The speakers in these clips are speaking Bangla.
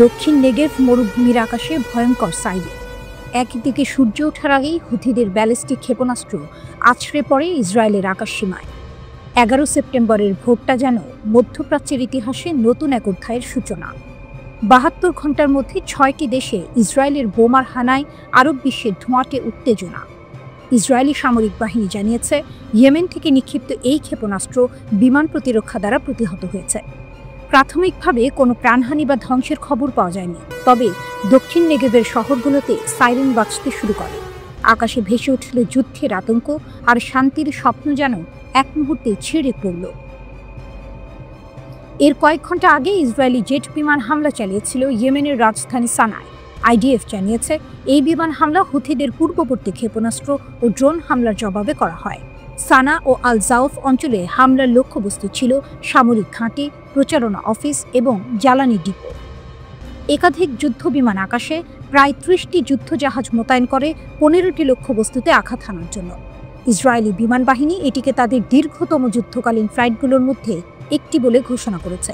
দক্ষিণ নেগেভ মরুভূমির আকাশে ভয়ঙ্কর সাইরেন। একদিকে সূর্য ওঠার আগেই হুথিদের ব্যালিস্টিক ক্ষেপণাস্ত্র আছড়ে পড়ে ইসরায়েলের আকাশসীমায়। 11 সেপ্টেম্বরের ভোটটা যেন মধ্যপ্রাচ্যের ইতিহাসে নতুন এক অধ্যায়ের সূচনা। 72 ঘন্টার মধ্যে 6টি দেশে ইসরায়েলের বোমার হানায় আরব বিশ্বের ধোঁয়াটে উত্তেজনা। ইসরায়েলি সামরিক বাহিনী জানিয়েছে, ইয়েমেন থেকে নিক্ষিপ্ত এই ক্ষেপণাস্ত্র বিমান প্রতিরক্ষা দ্বারা প্রতিহত হয়েছে। প্রাথমিকভাবে কোনো প্রাণহানি বা ধ্বংসের খবর পাওয়া যায়নি, তবে দক্ষিণ নেগেভের শহরগুলোতে সাইরেন বাজতে শুরু করে। আকাশে ভেসে উঠল যুদ্ধের আতঙ্ক, আর শান্তির স্বপ্ন যেন এক মুহূর্তে ছিঁড়ে পড়ল। এর কয়েক ঘন্টা আগে ইসরায়েলি জেট বিমান হামলা চালিয়েছিল ইয়েমেনের রাজধানী সানায়। আইডিএফ জানিয়েছে, এই বিমান হামলা হুথিদের পূর্ববর্তী ক্ষেপণাস্ত্র ও ড্রোন হামলার জবাবে করা হয়। সানা ও আল জাউফ অঞ্চলে হামলার লক্ষ্যবস্তু ছিল সামরিক ঘাঁটি, প্রচারণা অফিস এবং জ্বালানি ডিপো। একাধিক যুদ্ধ বিমান আকাশে প্রায় 30টি যুদ্ধজাহাজ মোতায়েন করে 15টি লক্ষ্যবস্তুতে আঘাত হানার জন্য। ইসরায়েলি বিমান বাহিনী এটিকে তাদের দীর্ঘতম যুদ্ধকালীন ফ্লাইটগুলোর মধ্যে একটি বলে ঘোষণা করেছে।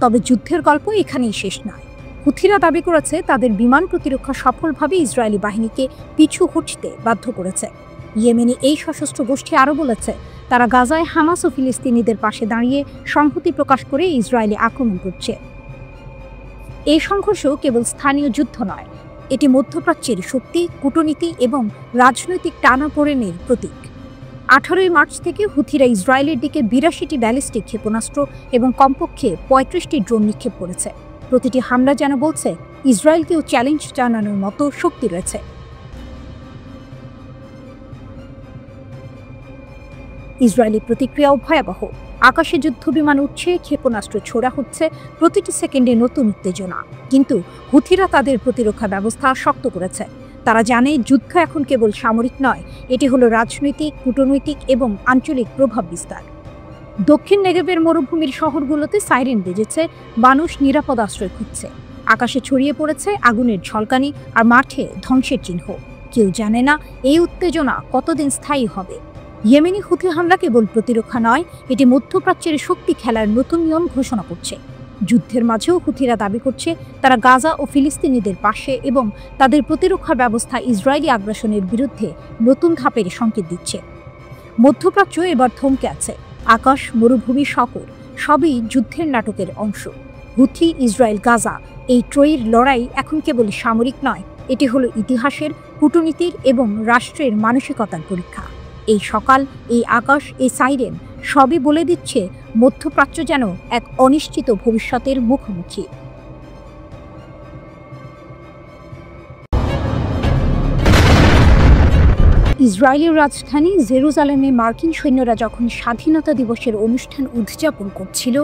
তবে যুদ্ধের গল্প এখানেই শেষ নয়। হুথিরা দাবি করেছে, তাদের বিমান প্রতিরক্ষা সফলভাবে ইসরায়েলি বাহিনীকে পিছু হটতে বাধ্য করেছে। ইয়েমেনি এই সশস্ত্র গোষ্ঠী আরও বলেছে, তারা গাজায় হামাস ও ফিলিস্তিনিদের পাশে দাঁড়িয়ে সংহতি প্রকাশ করে ইসরায়েলি আক্রমণ করছে। এই সংঘর্ষ কেবল স্থানীয় যুদ্ধ নয়, এটি মধ্যপ্রাচ্যের শক্তি, কূটনীতি এবং রাজনৈতিক টানাপোড়েনের প্রতীক। 18 মার্চ থেকে হুথিরা ইসরায়েলের দিকে 82টি ব্যালিস্টিক ক্ষেপণাস্ত্র এবং কমপক্ষে 35টি ড্রোন নিক্ষেপ করেছে। প্রতিটি হামলা যেন বলছে, ইসরায়েলকেও চ্যালেঞ্জ জানানোর মতো শক্তি রয়েছে। ইসরায়েলি প্রতিক্রিয়াও ভয়াবহ। আকাশে যুদ্ধ বিমান উঠছে, ক্ষেপণাস্ত্র ছোড়া হচ্ছে, প্রতিটি সেকেন্ডে নতুন উত্তেজনা। কিন্তু হুথিরা তাদের প্রতিরক্ষা ব্যবস্থা শক্ত করেছে। তারা জানে, যুদ্ধ এখন কেবল সামরিক নয়, এটি হলো রাজনৈতিক, কূটনৈতিক এবং আঞ্চলিক প্রভাব বিস্তার। দক্ষিণ নেগেভের মরুভূমির শহরগুলোতে সাইরেন বেজেছে, মানুষ নিরাপদ আশ্রয় খুঁজছে। আকাশে ছড়িয়ে পড়েছে আগুনের ঝলকানি আর মাঠে ধ্বংসের চিহ্ন। কেউ জানে না এই উত্তেজনা কতদিন স্থায়ী হবে। ইয়েমেনি হুথি হামলা কেবল প্রতিরক্ষা নয়, এটি মধ্যপ্রাচ্যের শক্তি খেলার নতুন নিয়ম ঘোষণা করছে। যুদ্ধের মাঝেও হুথিরা দাবি করছে, তারা গাজা ও ফিলিস্তিনিদের পাশে এবং তাদের প্রতিরক্ষা ব্যবস্থা ইসরায়েলি আগ্রাসনের বিরুদ্ধে নতুন ধাপের সংকেত দিচ্ছে। মধ্যপ্রাচ্য এবার থমকে আছে। আকাশ, মরুভূমি, শহর সবই যুদ্ধের নাটকের অংশ। হুথি, ইসরায়েল, গাজা, এই ত্রয়ীর লড়াই এখন কেবল সামরিক নয়, এটি হলো ইতিহাসের, কূটনীতির এবং রাষ্ট্রের মানসিকতার পরীক্ষা। এই সকাল, এই আকাশ, এই সাইরেন সবই বলে দিচ্ছে, মধ্যপ্রাচ্য যেন এক অনিশ্চিত ভবিষ্যতের মুখোমুখি। ইসরায়েলের রাজধানী জেরুজালেমে মার্কিন সৈন্যরা যখন স্বাধীনতা দিবসের অনুষ্ঠান উদযাপন করছিল,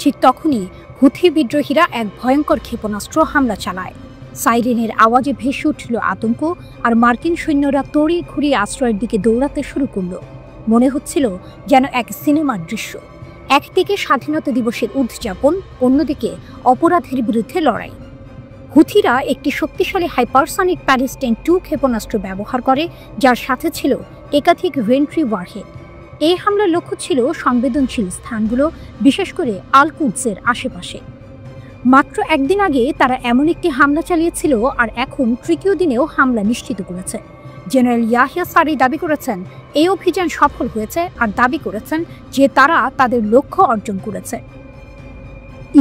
ঠিক তখনই হুথি বিদ্রোহীরা এক ভয়ঙ্কর ক্ষেপণাস্ত্র হামলা চালায়। সাইরেনের আওয়াজে ভেসে উঠল আতঙ্ক, আর মার্কিন সৈন্যরা তড়ি ঘুরিয়ে আশ্রয়ের দিকে দৌড়াতে শুরু করল। মনে হচ্ছিল যেন এক সিনেমার দৃশ্য। একদিকে স্বাধীনতা দিবসের উদযাপন, অন্যদিকে অপরাধের বিরুদ্ধে লড়াই। হুথিরা একটি শক্তিশালী হাইপারসনিক প্যালেস্টাইন 2 ক্ষেপণাস্ত্র ব্যবহার করে, যার সাথে ছিল একাধিক ভেন্ট্রি ওয়ারহেড। এই হামলার লক্ষ্য ছিল সংবেদনশীল স্থানগুলো, বিশেষ করে আল কুদসের আশেপাশে। মাত্র একদিন আগে তারা এমন একটি হামলা চালিয়েছিল, আর এখন তৃতীয় দিনেও হামলা নিশ্চিত করেছে। জেনারেল ইয়াহিয়া সারি দাবি করেছেন, এই অভিযান সফল হয়েছে, আর দাবি করেছেন যে তারা তাদের লক্ষ্য অর্জন করেছে।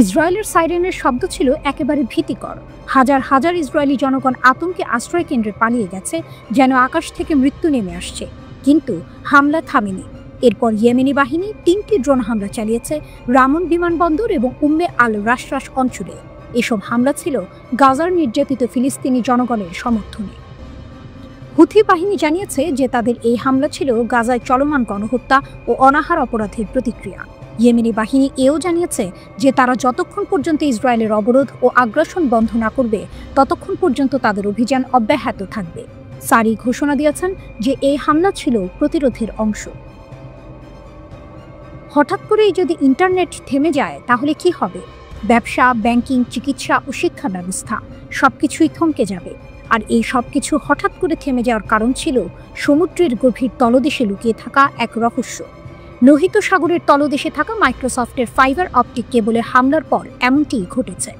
ইসরায়েলের সাইরেনের শব্দ ছিল একেবারে ভীতিকর। হাজার হাজার ইসরায়েলি জনগণ আতঙ্কে আশ্রয় কেন্দ্রে পালিয়ে গেছে, যেন আকাশ থেকে মৃত্যু নেমে আসছে। কিন্তু হামলা থামেনি। এরপর ইয়েমেনি বাহিনী 3টি ড্রোন হামলা চালিয়েছে রামন বিমানবন্দর এবং উম্মে আল রাশরাশ অঞ্চলে। এসব হামলা ছিল গাজার নির্যাতিত ফিলিস্তিনি জনগণের সমর্থনে। হুথি বাহিনী জানিয়েছে যে তাদের এই হামলা ছিল গাজায় চলমান গণহত্যা ও অনাহার অপরাধের প্রতিক্রিয়া। ইয়েমেনি বাহিনী এও জানিয়েছে যে তারা যতক্ষণ পর্যন্ত ইসরায়েলের অবরোধ ও আগ্রাসন বন্ধ না করবে, ততক্ষণ পর্যন্ত তাদের অভিযান অব্যাহত থাকবে। সারি ঘোষণা দিয়েছেন যে এই হামলা ছিল প্রতিরোধের অংশ। হঠাৎ করেই যদি ইন্টারনেট থেমে যায়, তাহলে কি হবে? ব্যবসা, ব্যাংকিং, চিকিৎসা ও শিক্ষা ব্যবস্থা সবকিছুই থমকে যাবে। আর এই সবকিছু হঠাৎ করে থেমে যাওয়ার কারণ ছিল সমুদ্রের গভীর তলদেশে লুকিয়ে থাকা এক রহস্য। লোহিত সাগরের তলদেশে থাকা মাইক্রোসফটের ফাইবার অপটিক কেবলের হামলার পর এমনটিই ঘটেছে।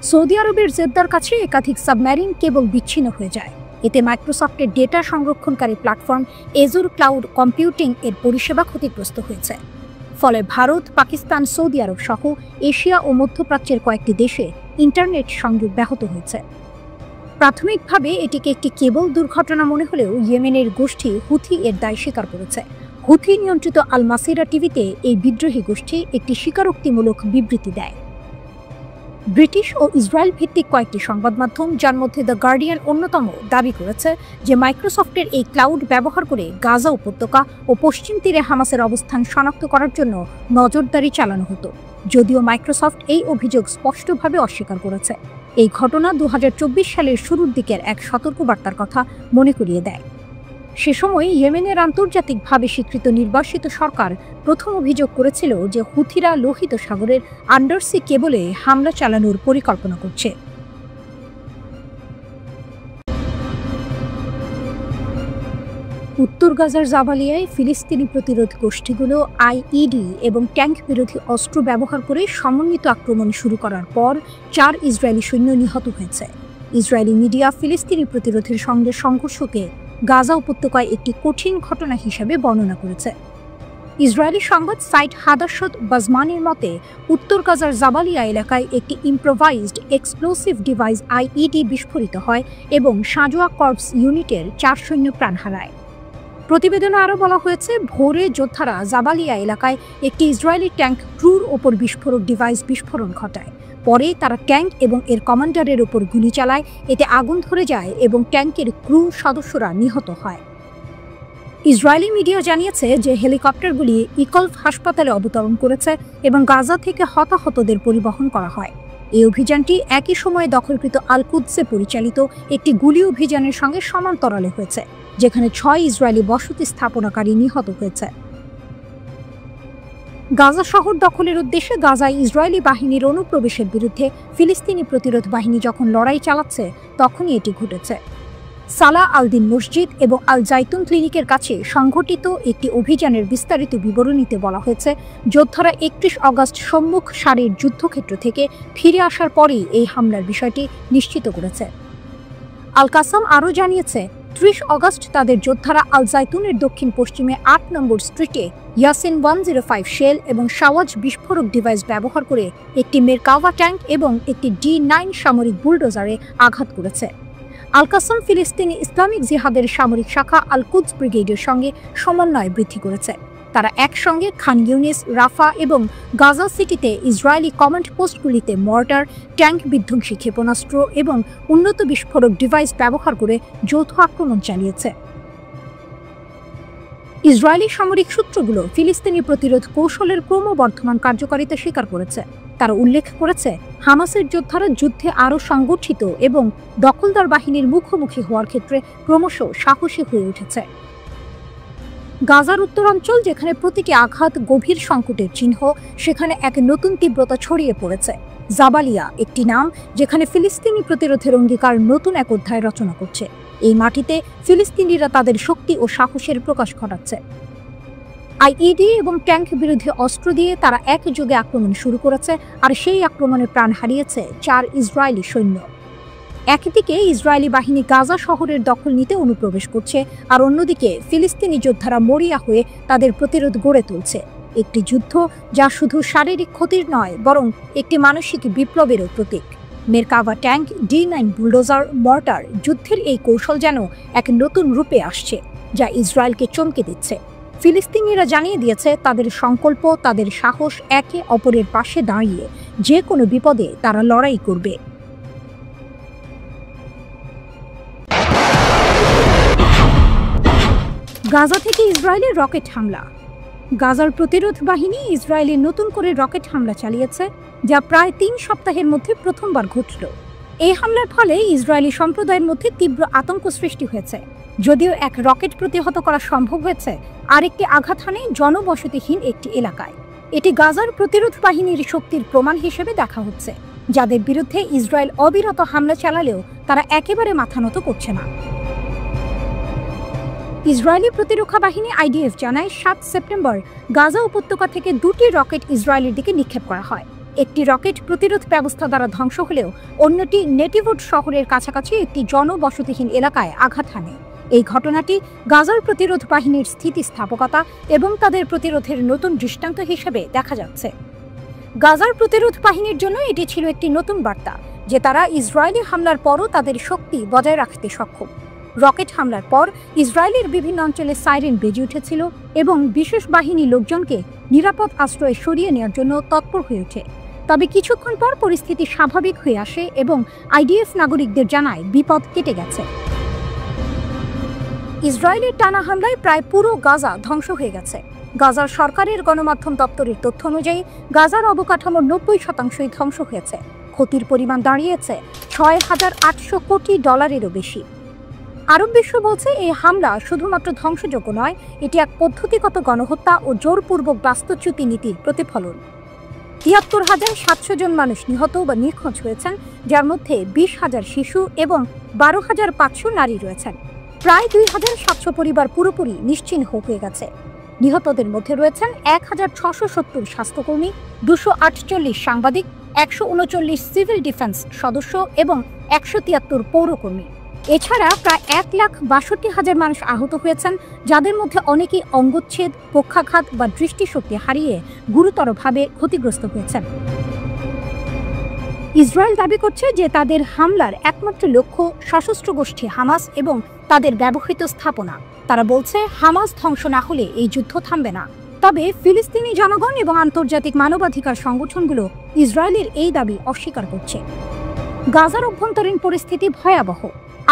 সৌদি আরবের জেদ্দার কাছে একাধিক সাবমেরিন কেবল বিচ্ছিন্ন হয়ে যায়। এতে মাইক্রোসফটের ডেটা সংরক্ষণকারী প্ল্যাটফর্ম এজুর ক্লাউড কম্পিউটিং এর পরিষেবা ক্ষতিগ্রস্ত হয়েছে। ফলে ভারত, পাকিস্তান, সৌদি আরব সহ এশিয়া ও মধ্যপ্রাচ্যের কয়েকটি দেশে ইন্টারনেট সংযোগ ব্যাহত হয়েছে। প্রাথমিকভাবে এটিকে একটি কেবল দুর্ঘটনা মনে হলেও ইয়েমেনের গোষ্ঠী হুথি এর দায় স্বীকার করেছে। হুথি নিয়ন্ত্রিত আল মাসিরা টিভিতে এই বিদ্রোহী গোষ্ঠী একটি স্বীকারোক্তিমূলক বিবৃতি দেয়। ব্রিটিশ ও ইসরায়েল ভিত্তিক কয়েকটি সংবাদ মাধ্যম, যার মধ্যে দ্য গার্ডিয়ান অন্যতম, দাবি করেছে যে মাইক্রোসফটের এই ক্লাউড ব্যবহার করে গাজা উপত্যকা ও পশ্চিম তীরে হামাসের অবস্থান শনাক্ত করার জন্য নজরদারি চালানো হতো, যদিও মাইক্রোসফট এই অভিযোগ স্পষ্টভাবে অস্বীকার করেছে। এই ঘটনা 2024 সালের শুরুর দিকের এক সতর্কবার্তার কথা মনে করিয়ে দেয়। সে সময় ইয়েমেনের আন্তর্জাতিকভাবে স্বীকৃত নির্বাসিত সরকার প্রথম অভিযোগ করেছিল যে হুথিরা লোহিত সাগরের আন্ডারসি কেবলে হামলা চালানোর পরিকল্পনা করছে। উত্তর গাজার জাবালিয়ায় ফিলিস্তিনি প্রতিরোধ গোষ্ঠীগুলো আইইডি এবং ট্যাঙ্ক বিরোধী অস্ত্র ব্যবহার করে সমন্বিত আক্রমণ শুরু করার পর 4 ইসরায়েলি সৈন্য নিহত হয়েছে। ইসরায়েলি মিডিয়া ফিলিস্তিনি প্রতিরোধের সঙ্গে সংঘর্ষকে গাজা উপত্যকায় একটি কঠিন ঘটনা হিসেবে বর্ণনা করেছে। ইসরায়েলি সংবাদ সাইট হাদাসত বাজমানের মতে, উত্তর গাজার জাবালিয়া এলাকায় একটি ইম্প্রোভাইজড এক্সপ্লোসিভ ডিভাইস আইইডি বিস্ফোরিত হয় এবং সাজোয়া কর্পস ইউনিটের 4 সৈন্য প্রাণ হারায়। প্রতিবেদনে আরও বলা হয়েছে, ভোরে যোদ্ধারা জাবালিয়া এলাকায় একটি ইসরায়েলি ট্যাঙ্ক ক্রুর ওপর বিস্ফোরক ডিভাইস বিস্ফোরণ ঘটায়। পরে তারা ট্যাঙ্ক এবং এর কমান্ডারের ওপর গুলি চালায়। এতে আগুন ধরে যায় এবং ট্যাঙ্কের ক্রু সদস্যরা নিহত হয়। ইসরায়েলি মিডিয়া জানিয়েছে যে হেলিকপ্টারগুলি ইকলফ হাসপাতালে অবতরণ করেছে এবং গাজা থেকে হতাহতদের পরিবহন করা হয়। এই অভিযানটি একই সময়ে দখলকৃত আল কুদসে পরিচালিত একটি গুলি অভিযানের সঙ্গে সমান্তরালে হয়েছে, যেখানে 6 ইসরায়েলি বসতি স্থাপনাকারী নিহত হয়েছে। গাজা শহর দখলের উদ্দেশ্যে গাজায় ইসরায়েলি বাহিনীর অনুপ্রবেশের বিরুদ্ধে ফিলিস্তিনি প্রতিরোধ বাহিনী যখন লড়াই চালাচ্ছে, তখনই এটি ঘটেছে। সালাহ আল-দিন মসজিদ এবং আল জাইতুন ক্লিনিকের কাছে সংঘটিত একটি অভিযানের বিস্তারিত বিবরণীতে বলা হয়েছে, যোদ্ধারা 31 আগস্ট সম্মুখ সারির যুদ্ধক্ষেত্র থেকে ফিরে আসার পরেই এই হামলার বিষয়টি নিশ্চিত করেছে। আল কাসাম আরও জানিয়েছে, 30 আগস্ট তাদের যোদ্ধারা আল জাইতুনের দক্ষিণ পশ্চিমে 8 নম্বর স্ট্রিটে ইয়াসিন 105 শেল এবং সাওয়াজ বিস্ফোরক ডিভাইস ব্যবহার করে একটি মেরকাভা ট্যাঙ্ক এবং একটি D9 সামরিক বুলডোজারে আঘাত করেছে। আল কাসাম ফিলিস্তিনি ইসলামিক জিহাদের সামরিক শাখা আল কুদস ব্রিগেডের সঙ্গে সমন্বয় বৃদ্ধি করেছে। তারা একসঙ্গে খান ইউনিস, রাফা এবং গাজা সিটিতে ইসরায়েলি কমান্ড পোস্টগুলিতে মর্টার, ট্যাঙ্ক বিধ্বংসী ক্ষেপণাস্ত্র এবং উন্নত বিস্ফোরক ডিভাইস ব্যবহার করে যৌথ আক্রমণ চালিয়েছে। ইসরায়েলি সামরিক সূত্রগুলো ফিলিস্তিনি প্রতিরোধ কৌশলের ক্রমবর্ধমান কার্যকারিতা স্বীকার করেছে। তারা উল্লেখ করেছে, হামাসের যোদ্ধারা যুদ্ধে আরও সংগঠিত এবং দখলদার বাহিনীর মুখোমুখি হওয়ার ক্ষেত্রে ক্রমশ সাহসী হয়ে উঠেছে। গাজার উত্তরাঞ্চল, যেখানে প্রতিটি আঘাত গভীর সংকটের চিহ্ন, সেখানে এক নতুন তীব্রতা ছড়িয়ে পড়েছে। জাবালিয়া একটি নাম যেখানে ফিলিস্তিনি প্রতিরোধের অঙ্গীকার নতুন এক অধ্যায় রচনা করছে। এই মাটিতে ফিলিস্তিনিরা তাদের শক্তি ও সাহসের প্রকাশ ঘটাচ্ছে। আইইডি এবং ট্যাঙ্ক বিরোধী অস্ত্র দিয়ে তারা একযোগে আক্রমণ শুরু করেছে, আর সেই আক্রমণে প্রাণ হারিয়েছে 4 ইসরায়েলি সৈন্য। একদিকে ইসরায়েলি বাহিনী গাজা শহরের দখল নিতে অনুপ্রবেশ করছে, আর অন্যদিকে ফিলিস্তিনি যোদ্ধারা মরিয়া হয়ে তাদের প্রতিরোধ গড়ে তুলছে। একটি যুদ্ধ যা শুধু শারীরিক ক্ষতির নয়, বরং একটি মানসিক বিপ্লবেরও প্রতীক। মেরকাভা ট্যাঙ্ক, D9 বুলডোজার, মর্টার, যুদ্ধের এই কৌশল যেন এক নতুন রূপে আসছে, যা ইসরায়েলকে চমকে দিচ্ছে। ফিলিস্তিনিরা জানিয়ে দিয়েছে তাদের সংকল্প, তাদের সাহস, একে অপরের পাশে দাঁড়িয়ে যে কোনো বিপদে তারা লড়াই করবে। গাজা থেকে ইসরায়েলের রকেট হামলা। গাজার প্রতিরোধ বাহিনী ইসরায়েলে নতুন করে রকেট হামলা চালিয়েছে, যা প্রায় 3 সপ্তাহের মধ্যে প্রথমবার ঘটল। এই হামলার ফলে ইসরায়েলি সম্প্রদায়ের মধ্যে তীব্র আতঙ্ক সৃষ্টি হয়েছে। যদিও এক রকেট প্রতিহত করা সম্ভব হয়েছে, আরেকটি আঘাত হানে জনবসতিহীন একটি এলাকায়। এটি গাজার প্রতিরোধ বাহিনীর শক্তির প্রমাণ হিসেবে দেখা হচ্ছে, যাদের বিরুদ্ধে ইসরায়েল অবিরত হামলা চালালেও তারা একেবারে মাথা নত করছে না। ইসরায়েলি প্রতিরক্ষা বাহিনী আইডিএফ জানায় ৭ সেপ্টেম্বর গাজা উপত্যকা থেকে ২টি রকেট ইসরায়েলের দিকে নিক্ষেপ করা হয়। একটি রকেট প্রতিরোধ ব্যবস্থা দ্বারা ধ্বংস হলেও অন্যটি নেটিভউড শহরের কাছাকাছি একটি জনবসতিহীন এলাকায় আঘাত হানে। এই ঘটনাটি গাজার প্রতিরোধ বাহিনীর স্থিতিস্থাপকতা এবং তাদের প্রতিরোধের নতুন দৃষ্টান্ত হিসেবে দেখা যাচ্ছে। গাজার প্রতিরোধ বাহিনীর জন্য এটি ছিল একটি নতুন বার্তা যে তারা ইসরায়েলি হামলার পরও তাদের শক্তি বজায় রাখতে সক্ষম। রকেট হামলার পর ইসরায়েলের বিভিন্ন অঞ্চলে সাইরেন বেজে উঠেছিল এবং বিশেষ বাহিনী লোকজনকে নিরাপদ আশ্রয়ে সরিয়ে নেওয়ার জন্য তৎপর হয়ে ওঠে। তবে কিছুক্ষণ পর পরিস্থিতি স্বাভাবিক হয়ে আসে এবং আইডিএফ নাগরিকদের জানায় বিপদ কেটে গেছে। ইসরায়েলের টানা হামলায় প্রায় পুরো গাজা ধ্বংস হয়ে গেছে। গাজার সরকারের গণমাধ্যম দপ্তরের তথ্য অনুযায়ী গাজার অবকাঠামোর ৯০% ধ্বংস হয়েছে। ক্ষতির পরিমাণ দাঁড়িয়েছে $৬,৮০০ কোটি বেশি। আরব বিশ্ব বলছে এই হামলা শুধুমাত্র ধ্বংসযোগ্য নয়, এটি এক পদ্ধতিগত গণহত্যা ও জোরপূর্বক বাস্তুচ্যুতি নীতির প্রতিফলন। ৭৩,৭০০ জন মানুষ নিহত বা নিখোঁজ হয়েছেন, যার মধ্যে ২০,০০০ শিশু এবং ১২,৫০০ নারী রয়েছেন। প্রায় ২,৭০০ পরিবার পুরোপুরি নিশ্চিহ্ন হয়ে গেছে। নিহতদের মধ্যে রয়েছেন ১,৬৭০ স্বাস্থ্যকর্মী, ২৪৮ সাংবাদিক, ১৩৯ সিভিল ডিফেন্স সদস্য এবং ১৭৩ পৌরকর্মী। এছাড়া প্রায় ১,৬২,০০০ মানুষ আহত হয়েছেন, যাদের মধ্যে অনেকেই অঙ্গচ্ছেদ, পক্ষাঘাত বা দৃষ্টিশক্তি হারিয়ে গুরুতরভাবে ক্ষতিগ্রস্ত হয়েছেন। ইসরায়েল দাবি করছে যে তাদের হামলার একমাত্র লক্ষ্য সশস্ত্র গোষ্ঠী হামাস এবং তাদের ব্যবহৃত স্থাপনা। তারা বলছে হামাস ধ্বংস না হলে এই যুদ্ধ থামবে না। তবে ফিলিস্তিনি জনগণ এবং আন্তর্জাতিক মানবাধিকার সংগঠনগুলো ইসরায়েলের এই দাবি অস্বীকার করছে। গাজার অভ্যন্তরীণ পরিস্থিতি ভয়াবহ।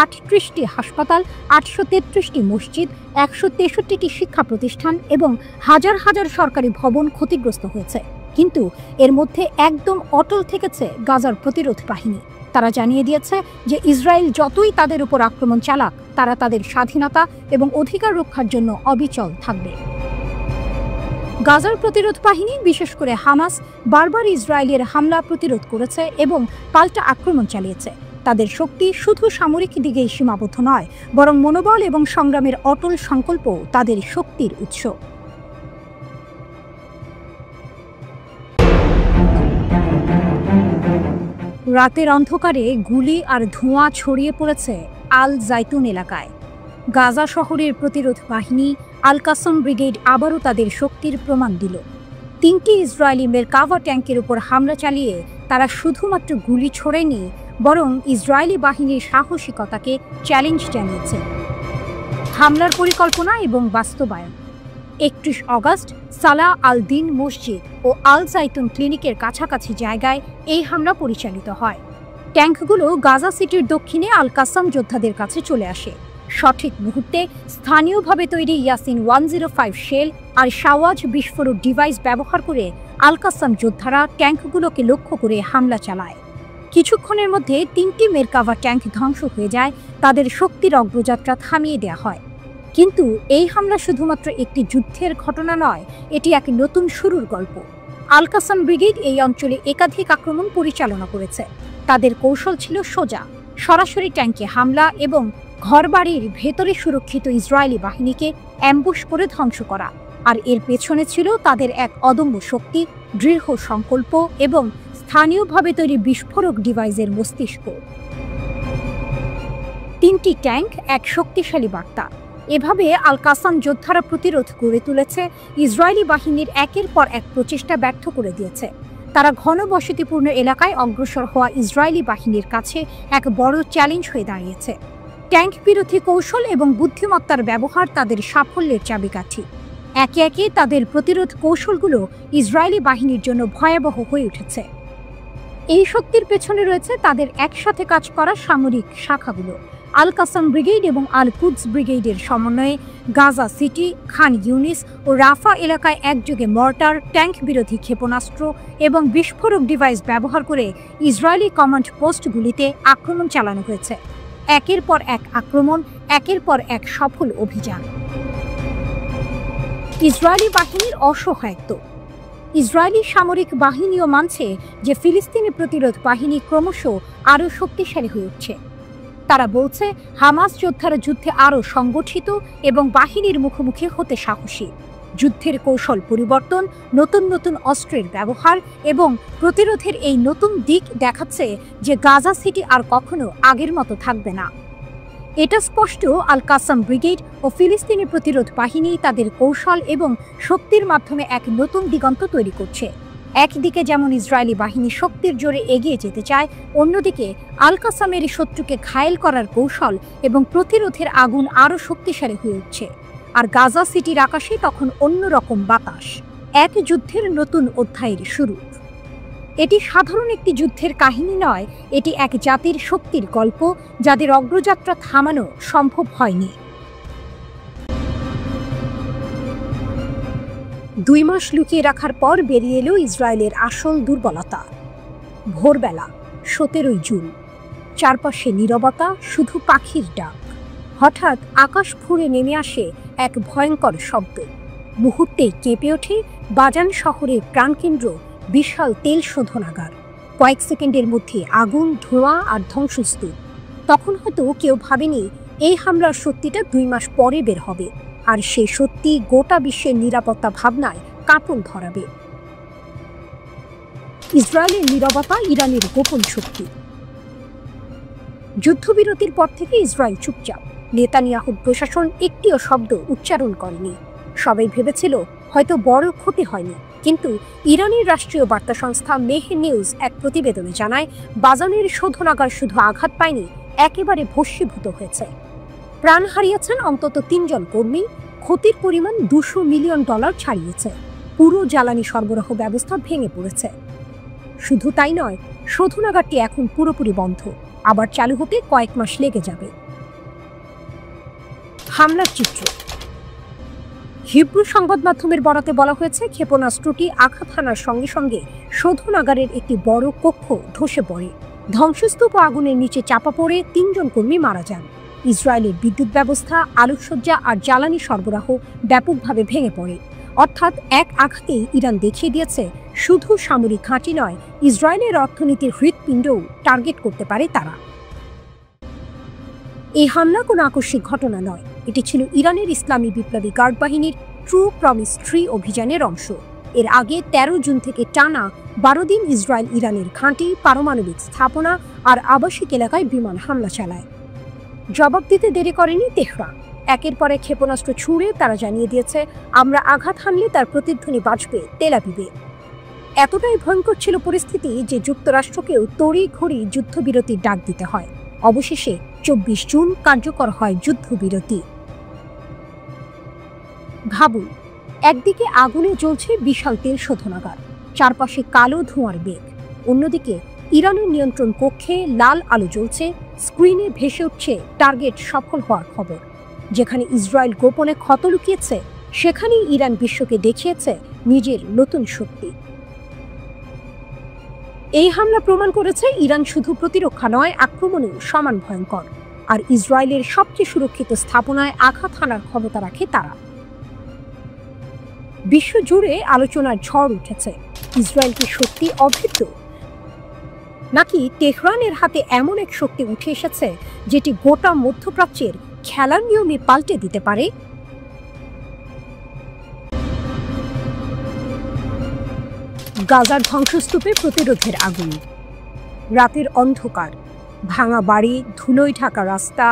৩৮টি হাসপাতাল, ৮৩৩টি মসজিদ, ১৬৩টি শিক্ষা প্রতিষ্ঠান এবং হাজার হাজার সরকারি ভবন ক্ষতিগ্রস্ত হয়েছে। কিন্তু এর মধ্যে একদম অটল থেকেছে গাজার প্রতিরোধ বাহিনী। তারা জানিয়ে দিয়েছে যে ইসরায়েল যতই তাদের উপর আক্রমণ চালাক, তারা তাদের স্বাধীনতা এবং অধিকার রক্ষার জন্য অবিচল থাকবে। গাজার প্রতিরোধ বাহিনী, বিশেষ করে হামাস, বারবার ইসরায়েলের হামলা প্রতিরোধ করেছে এবং পাল্টা আক্রমণ চালিয়েছে। তাদের শক্তি শুধু সামরিক দিকেই সীমাবদ্ধ নয়, বরং মনোবল এবং সংগ্রামের অটল সংকল্প তাদের শক্তির উৎস। রাতের অন্ধকারে গুলি আর ধোঁয়া ছড়িয়ে পড়েছে আল জাইতুন এলাকায়। গাজা শহরের প্রতিরোধ বাহিনী আল কাসম ব্রিগেড আবারও তাদের শক্তির প্রমাণ দিল। ৩টি ইসরায়েলি মেরকাভা ট্যাঙ্কের উপর হামলা চালিয়ে তারা শুধুমাত্র গুলি ছোড়েনি, বরং ইসরায়েলি বাহিনীর সাহসিকতাকে চ্যালেঞ্জ জানিয়েছে। হামলার পরিকল্পনা এবং বাস্তবায়ন। ৩১ আগস্ট সালাহ আল দিন মসজিদ ও আল জাইতুন ক্লিনিকের কাছাকাছি জায়গায় এই হামলা পরিচালিত হয়। ট্যাঙ্কগুলো গাজা সিটির দক্ষিণে আল কাসাম যোদ্ধাদের কাছে চলে আসে। সঠিক মুহূর্তে স্থানীয়ভাবে তৈরি ইয়াসিন 105 শেল আর শাওয়াজ বিস্ফোরক ডিভাইস ব্যবহার করে আল কাসাম যোদ্ধারা ট্যাঙ্কগুলোকে লক্ষ্য করে হামলা চালায়। কিছুক্ষণের মধ্যে ৩টি মেরকাভা ট্যাঙ্ক ধ্বংস হয়ে যায়, তাদের শক্তির অগ্রযাত্রা থামিয়ে দেওয়া হয়। কিন্তু এই হামলা শুধুমাত্র একটি যুদ্ধের ঘটনা নয়, এটি এক নতুন শুরুর গল্প। আল কাসাম ব্রিগেড এই অঞ্চলে একাধিক আক্রমণ পরিচালনা করেছে। তাদের কৌশল ছিল সোজা, সরাসরি ট্যাঙ্কে হামলা এবং ঘরবাড়ির ভেতরে সুরক্ষিত ইসরায়েলি বাহিনীকে অ্যাম্বুশ করে ধ্বংস করা। আর এর পেছনে ছিল তাদের এক অদম্য শক্তি, দৃঢ় সংকল্প এবং স্থানীয়ভাবে তৈরি বিস্ফোরক ডিভাইসের মস্তিষ্ক। ৩টি ট্যাঙ্ক, এক শক্তিশালী বার্তা। এভাবে আল কাসাম যোদ্ধারা প্রতিরোধ গড়ে তুলেছে, ইসরায়েলি বাহিনীর একের পর এক প্রচেষ্টা ব্যর্থ করে দিয়েছে। তারা ঘনবসতিপূর্ণ এলাকায় অগ্রসর হওয়া ইসরায়েলি বাহিনীর কাছে এক বড় চ্যালেঞ্জ হয়ে দাঁড়িয়েছে। ট্যাঙ্ক বিরোধী কৌশল এবং বুদ্ধিমত্তার ব্যবহার তাদের সাফল্যের চাবিকাঠি। একে একে তাদের প্রতিরোধ কৌশলগুলো ইসরায়েলি বাহিনীর জন্য ভয়াবহ হয়ে উঠেছে। এই শক্তির পেছনে রয়েছে তাদের একসাথে কাজ করা সামরিক শাখাগুলো। আল কাসাম ব্রিগেড এবং আল কুদস ব্রিগেডের সমন্বয়ে গাজা সিটি, খান ইউনিস ও রাফা এলাকায় একযোগে মর্টার, ট্যাঙ্ক বিরোধী ক্ষেপণাস্ত্র এবং বিস্ফোরক ডিভাইস ব্যবহার করে ইসরায়েলি কমান্ড পোস্টগুলিতে আক্রমণ চালানো হয়েছে। একের পর এক আক্রমণ, একের পর এক সফল অভিযান। ইসরায়েলি বাহিনীর অসহায়ত্ব। ইসরায়েলি সামরিক বাহিনীও মানছে যে ফিলিস্তিনি প্রতিরোধ বাহিনী ক্রমশ আরও শক্তিশালী হয়ে উঠছে। তারা বলছে হামাস যোদ্ধারা যুদ্ধে আরও সংগঠিত এবং বাহিনীর মুখোমুখি হতে সাহসী। যুদ্ধের কৌশল পরিবর্তন, নতুন নতুন অস্ত্রের ব্যবহার এবং প্রতিরোধের এই নতুন দিক দেখাচ্ছে যে গাজা সিটি আর কখনো আগের মতো থাকবে না। এটা স্পষ্ট আল কাসাম ব্রিগেড ও ফিলিস্তিনি প্রতিরোধ বাহিনী তাদের কৌশল এবং শক্তির মাধ্যমে এক নতুন দিগন্ত তৈরি করছে। একদিকে যেমন ইসরায়েলি বাহিনী শক্তির জোরে এগিয়ে যেতে চায়, অন্যদিকে আল কাসামের শত্রুকে ঘায়েল করার কৌশল এবং প্রতিরোধের আগুন আরও শক্তিশালী হয়ে উঠছে। আর গাজা সিটির আকাশে তখন অন্যরকম বাতাস, এক যুদ্ধের নতুন অধ্যায়ের শুরু। এটি সাধারণ একটি যুদ্ধের কাহিনী নয়, এটি এক জাতির শক্তির গল্প যাদের অগ্রযাত্রা থামানো সম্ভব হয়নি। 2 মাস লুকিয়ে রাখার পর বেরিয়ে এলো ইসরায়েলের আসল দুর্বলতা। ভোরবেলা 17 জুন, চারপাশে নীরবতা, শুধু পাখির ডাক। হঠাৎ আকাশ ফুঁড়ে নেমে আসে এক ভয়ঙ্কর শব্দ। মুহূর্তেই কেঁপে ওঠে বাজান শহরের প্রাণকেন্দ্র, বিশাল তেল শোধনাগার। কয়েক সেকেন্ডের মধ্যে আগুন, ধোঁয়া আর ধ্বংসস্তূপ। তখন হয়তো কেউ ভাবেনি এই হামলার সত্যিটা 2 মাস পরে বের হবে, আর সেই সত্যি গোটা বিশ্বের নিরাপত্তা ভাবনায় কাঁপন ধরাবে। ইসরায়েলের নীরবতা ইরানের গোপন শক্তি। যুদ্ধবিরতির পর থেকে ইসরায়েল চুপচাপ। নেতানিয়াহুর প্রশাসন একটিও শব্দ উচ্চারণ করেনি। সবাই ভেবেছিল হয়তো বড় ক্ষতি হয়নি, কিন্তু ইরানের রাষ্ট্রীয় বার্তা সংস্থা মেহে নিউজ এক প্রতিবেদনে জানায় বাজানের শোধনাগার শুধু আঘাত পায়নি, একেবারে ভস্মীভূত হয়েছে। প্রাণ হারিয়েছেন অন্তত 3 জন কর্মী, ক্ষতির পরিমাণ $200 মিলিয়ন ছাড়িয়েছে। পুরো জ্বালানি সরবরাহ ব্যবস্থা ভেঙে পড়েছে। শুধু তাই নয়, শোধনাগারটি এখন পুরোপুরি বন্ধ, আবার চালু হতে কয়েক মাস লেগে যাবে। হামলার চিত্র। হিব্রু সংবাদ মাধ্যমের বরাতে বলা হয়েছে ক্ষেপণাস্ত্রটি আঘাত হানার সঙ্গে সঙ্গে শোধনাগারের একটি বড় কক্ষ ধসে পড়ে। ধ্বংসস্তূপ ও আগুনের নিচে চাপা পড়ে 3 জন কর্মী মারা যান। ইসরায়েলের বিদ্যুৎ ব্যবস্থা, আলোকসজ্জা আর জ্বালানি সরবরাহ ব্যাপকভাবে ভেঙে পড়ে। অর্থাৎ এক আঘাতেই ইরান দেখিয়ে দিয়েছে শুধু সামরিক ঘাঁটি নয়, ইসরায়েলের অর্থনীতির হৃৎপিণ্ডও টার্গেট করতে পারে তারা। এই হামলা কোনো আকস্মিক ঘটনা নয়, এটি ছিল ইরানের ইসলামী বিপ্লবী গার্ড বাহিনীর ট্রু প্রমিস 3 অভিযানের অংশ। এর আগে 13 জুন থেকে টানা 12 দিন ইসরায়েল ইরানের ঘাঁটি, পারমাণবিক স্থাপনা আর আবাসিক এলাকায় বিমান হামলা চালায়। জবাব দিতে দেরি করেনি তেহরান। একের পর এক ক্ষেপণাস্ত্র ছুঁড়ে তারা জানিয়ে দিয়েছে, আমরা আঘাত হানলে তার প্রতিধ্বনি বাজবে তেল আবিবে। এতটাই ভয়ঙ্কর ছিল পরিস্থিতি যে যুক্তরাষ্ট্রকেও তড়িঘড়ি যুদ্ধবিরতির ডাক দিতে হয়। অবশেষে 24 জুন কার্যকর হয় যুদ্ধবিরতি। ভাবুন, একদিকে আগুনে জ্বলছে বিশাল তেল শোধনাগার, চারপাশে কালো ধোঁয়ার বেগ। অন্যদিকে ইরানের নিয়ন্ত্রণ কক্ষে লাল আলো জ্বলছে, স্ক্রিনে ভেসে উঠছে টার্গেট সফল হওয়ার খবর। যেখানে ইসরায়েল গোপনে ক্ষত লুকিয়েছে, সেখানেই ইরান বিশ্বকে দেখিয়েছে নিজের নতুন শক্তি। এই হামলা প্রমাণ করেছে ইরান শুধু প্রতিরক্ষা নয়, আক্রমণেও সমান ভয়ঙ্কর। আর ইসরায়েলের সবচেয়ে সুরক্ষিত স্থাপনায় আঘাত হানার ক্ষমতা রাখে তারা। বিশ্বজুড়ে আলোচনার ঝড় উঠেছে। ইসরায়েল কি সত্যি অভেদ্য, নাকি তেহরানের হাতে এমন এক শক্তি উঠে এসেছে যেটি গোটা মধ্যপ্রাচ্যের খেলার নিয়মে পাল্টে দিতে পারে? গাজার ধ্বংসস্তূপে প্রতিরোধের আগুন। রাতের অন্ধকার, ভাঙা বাড়ি, ধুলোয় ঢাকা রাস্তা,